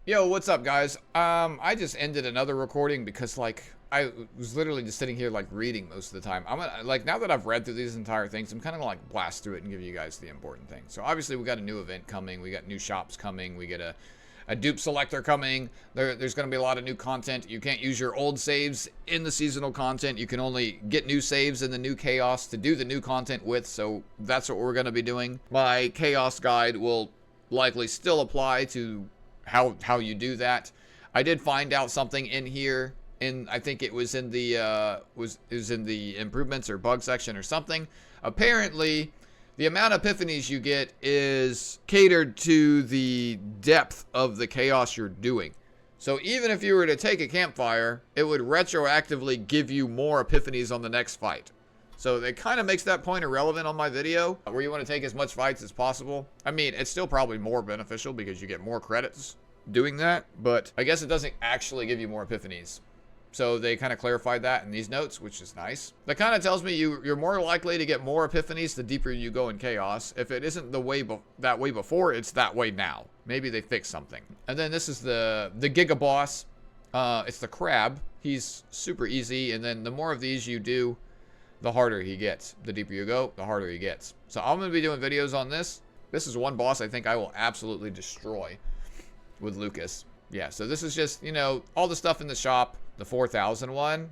Yo, what's up, guys? I just ended another recording because, like, I was literally just sitting here, like, reading most of the time. I'm gonna, like, now that I've read through these entire things, I'm kind of like blast through it and give you guys the important things. So, obviously, we got a new event coming. We got new shops coming. We get a dupe selector coming. There's going to be a lot of new content. You can't use your old saves in the seasonal content. You can only get new saves in the new chaos to do the new content with. So, that's what we're going to be doing. My chaos guide will likely still apply to how you do that. I did find out something in here, I think it was in the was in the improvements or bug section or something. Apparently, the amount of epiphanies you get is catered to the depth of the chaos you're doing. So even if you were to take a campfire, it would retroactively give you more epiphanies on the next fight. So it kind of makes that point irrelevant on my video, where you want to take as much fights as possible. I mean, it's still probably more beneficial because you get more credits doing that, but I guess it doesn't actually give you more epiphanies. So they kind of clarified that in these notes, which is nice. That kind of tells me you're more likely to get more epiphanies the deeper you go in chaos. If it isn't the way that way before, it's that way now. Maybe they fixed something. And then this is the Giga Boss. It's the crab. He's super easy, and then the more of these you do, the harder he gets. The deeper you go, the harder he gets. So I'm going to be doing videos on this. This is one boss I think I will absolutely destroy with Lucas. Yeah, so this is just, you know, all the stuff in the shop, the 4,000 one,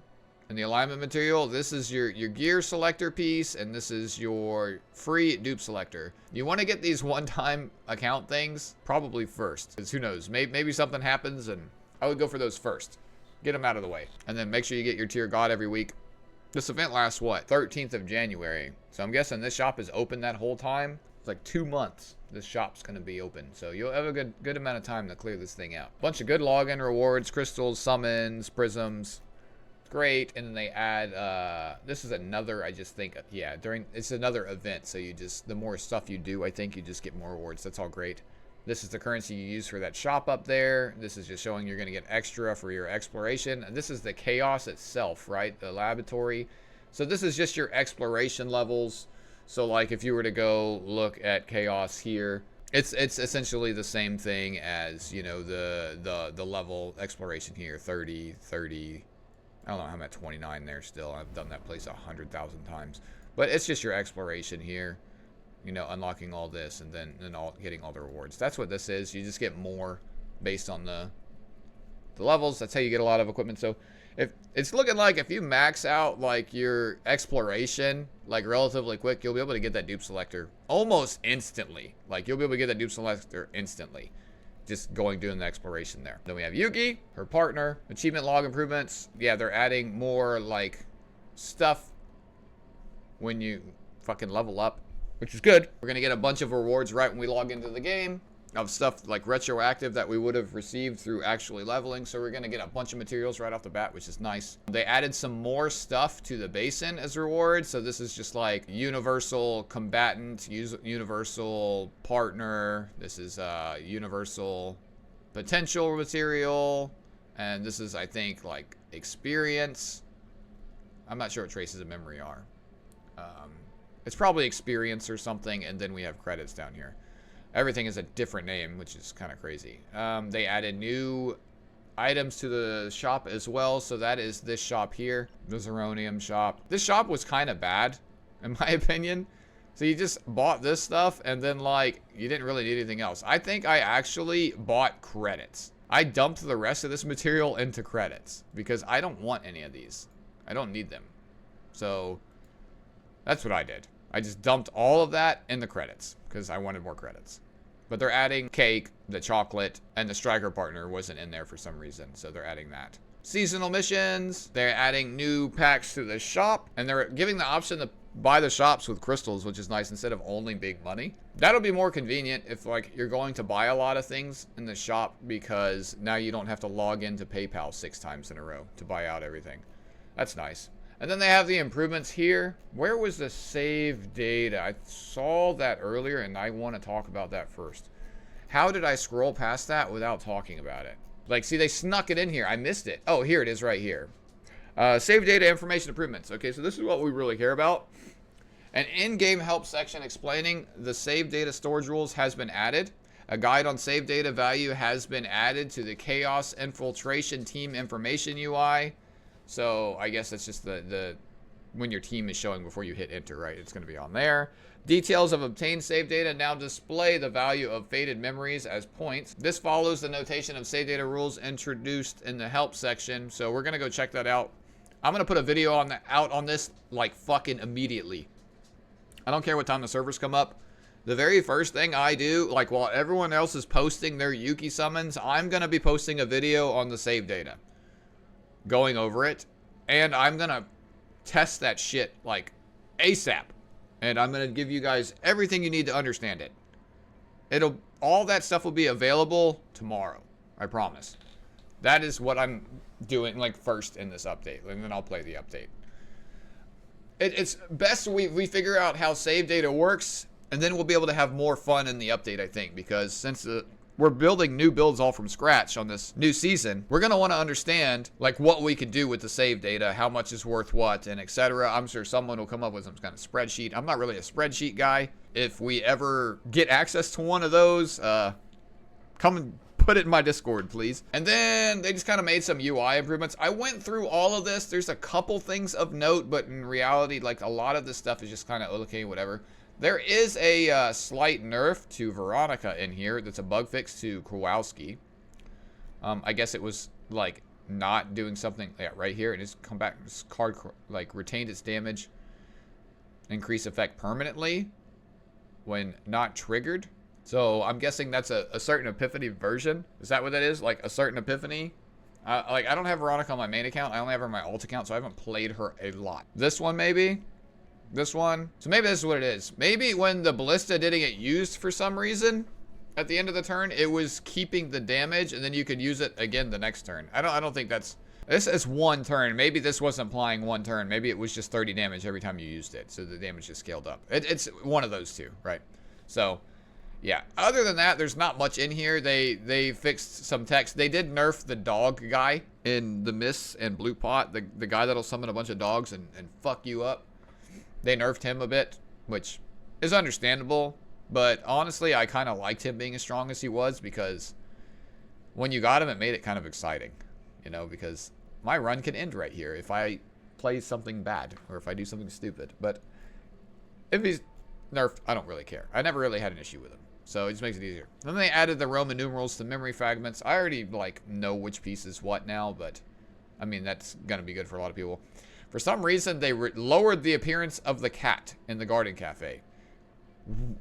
and the alignment material. This is your gear selector piece, and this is your free dupe selector. You want to get these one-time account things probably first, because who knows, maybe something happens, and I would go for those first. Get them out of the way. And then make sure you get your tier god every week. This event lasts, what, 13th of January. So I'm guessing this shop is open that whole time. It's like 2 months this shop's going to be open. So you'll have a good amount of time to clear this thing out. Bunch of good login rewards, crystals, summons, prisms. Great. And then they add, this is another, I just think, yeah, it's another event. So you just, the more stuff you do, I think you just get more rewards. That's all great. This is the currency you use for that shop up there. This is just showing you're going to get extra for your exploration. And this is the chaos itself, right? The laboratory. So this is just your exploration levels. So like if you were to go look at chaos here, it's essentially the same thing as, you know, the level exploration here, 30. I don't know, I'm at 29 there still. I've done that place 100,000 times. But it's just your exploration here. You know, unlocking all this and then getting all the rewards. That's what this is. You just get more based on the levels. That's how you get a lot of equipment. So if it's looking like if you max out like your exploration like relatively quick, you'll be able to get that dupe selector almost instantly. Like you'll be able to get that dupe selector instantly, just doing the exploration there. Then we have Yuki, her partner, achievement log improvements. Yeah, they're adding more like stuff when you fucking level up, which is good. We're going to get a bunch of rewards right when we log into the game of stuff like retroactive that we would have received through actually leveling. So we're going to get a bunch of materials right off the bat, which is nice. They added some more stuff to the basin as rewards. So this is just like universal combatant, universal partner. This is universal potential material. And this is, I think, like experience. I'm not sure what traces of memory are. It's probably experience or something, and then we have credits down here. Everything is a different name, which is kind of crazy. They added new items to the shop as well, so that is this shop here, the Zeronium shop. This shop was kind of bad, in my opinion. So you just bought this stuff, and then, like, you didn't really need anything else. I think I actually bought credits. I dumped the rest of this material into credits, because I don't want any of these. I don't need them. So that's what I did. I just dumped all of that in the credits because I wanted more credits. But they're adding cake, the chocolate, and the striker partner wasn't in there for some reason. So they're adding that. Seasonal missions. They're adding new packs to the shop. And they're giving the option to buy the shops with crystals, which is nice instead of only big money. That'll be more convenient if like you're going to buy a lot of things in the shop, because now you don't have to log into PayPal 6 times in a row to buy out everything. That's nice. And then they have the improvements here. Where was the save data? I saw that earlier, and I want to talk about that first. How did I scroll past that without talking about it? Like, see, they snuck it in here. I missed it. Oh, here it is right here. Save data information improvements. Okay, so this is what we really care about. An in-game help section explaining the save data storage rules has been added. A guide on save data value has been added to the Chaos Infiltration Team Information UI. So I guess that's just the when your team is showing before you hit enter, right? It's going to be on there. Details of obtained save data now display the value of faded memories as points. This follows the notation of save data rules introduced in the help section. So we're going to go check that out. I'm going to put a video out on this like fucking immediately. I don't care what time the servers come up. The very first thing I do, like while everyone else is posting their Yuki summons, I'm going to be posting a video on the save data. Going over it. And I'm going to test that shit like ASAP. And I'm going to give you guys everything you need to understand it. All that stuff will be available tomorrow. I promise. That is what I'm doing like first in this update. And then I'll play the update. It's best we figure out how save data works. And then we'll be able to have more fun in the update, I think. Because since we're building new builds all from scratch on this new season, we're going to want to understand like what we could do with the save data, how much is worth what, and etc. I'm sure someone will come up with some kind of spreadsheet. I'm not really a spreadsheet guy. If we ever get access to one of those, come and put it in my Discord, please. And then they just kind of made some UI improvements. I went through all of this. There's a couple things of note, but in reality, like a lot of this stuff is just kind of okay, whatever. There is a slight nerf to Veronica in here. That's a bug fix to Kowalski. I guess it was like not doing something. Yeah, right here. It just come back. This card like retained its damage. Increase effect permanently when not triggered. So I'm guessing that's a certain Epiphany version. Is that what that is? Like a certain Epiphany? Like I don't have Veronica on my main account. I only have her on my alt account, so I haven't played her a lot. This one maybe. This one. So maybe this is what it is. Maybe when the ballista didn't get used for some reason at the end of the turn, it was keeping the damage and then you could use it again the next turn. I don't think that's... This is one turn. Maybe this wasn't applying one turn. Maybe it was just 30 damage every time you used it. So the damage just scaled up. It's one of those two, right? So, yeah. Other than that, there's not much in here. They fixed some text. They did nerf the dog guy in the Mists and Blue Pot. The guy that'll summon a bunch of dogs and fuck you up. They nerfed him a bit, which is understandable. But honestly, I kind of liked him being as strong as he was because when you got him, it made it kind of exciting. You know, because my run can end right here if I play something bad or if I do something stupid. But if he's nerfed, I don't really care. I never really had an issue with him. So it just makes it easier. Then they added the Roman numerals to memory fragments. I already, like, know which piece is what now, but, I mean, that's going to be good for a lot of people. For some reason, they lowered the appearance of the cat in the Garden Cafe.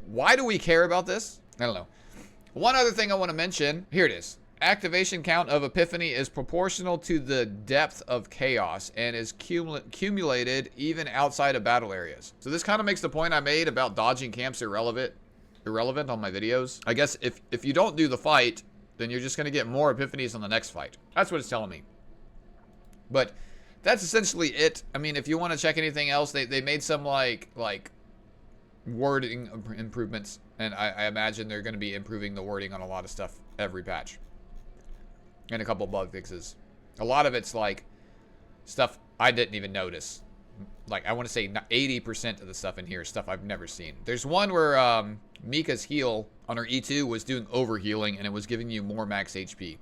Why do we care about this? I don't know. One other thing I want to mention. Here it is. Activation count of Epiphany is proportional to the depth of chaos and is cumulated even outside of battle areas. So this kind of makes the point I made about dodging camps irrelevant on my videos. I guess if you don't do the fight, then you're just going to get more Epiphanies on the next fight. That's what it's telling me. But that's essentially it. I mean, if you want to check anything else, they made some like wording improvements, and I imagine they're going to be improving the wording on a lot of stuff every patch. And a couple bug fixes. A lot of it's like stuff I didn't even notice. Like I want to say 80% of the stuff in here is stuff I've never seen. There's one where Mika's heal on her E2 was doing overhealing and it was giving you more max HP.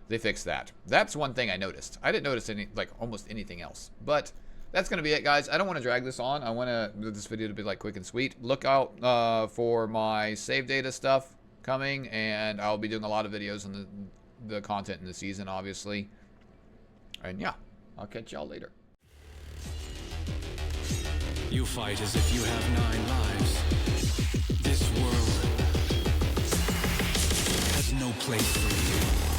They fixed that. That's one thing I noticed. I didn't notice any, like almost anything else. But that's going to be it, guys. I don't want to drag this on. I want this video to be like quick and sweet. Look out for my save data stuff coming, and I'll be doing a lot of videos on the content in the season, obviously. And yeah, I'll catch y'all later. You fight as if you have 9 lives. This world has no place for you.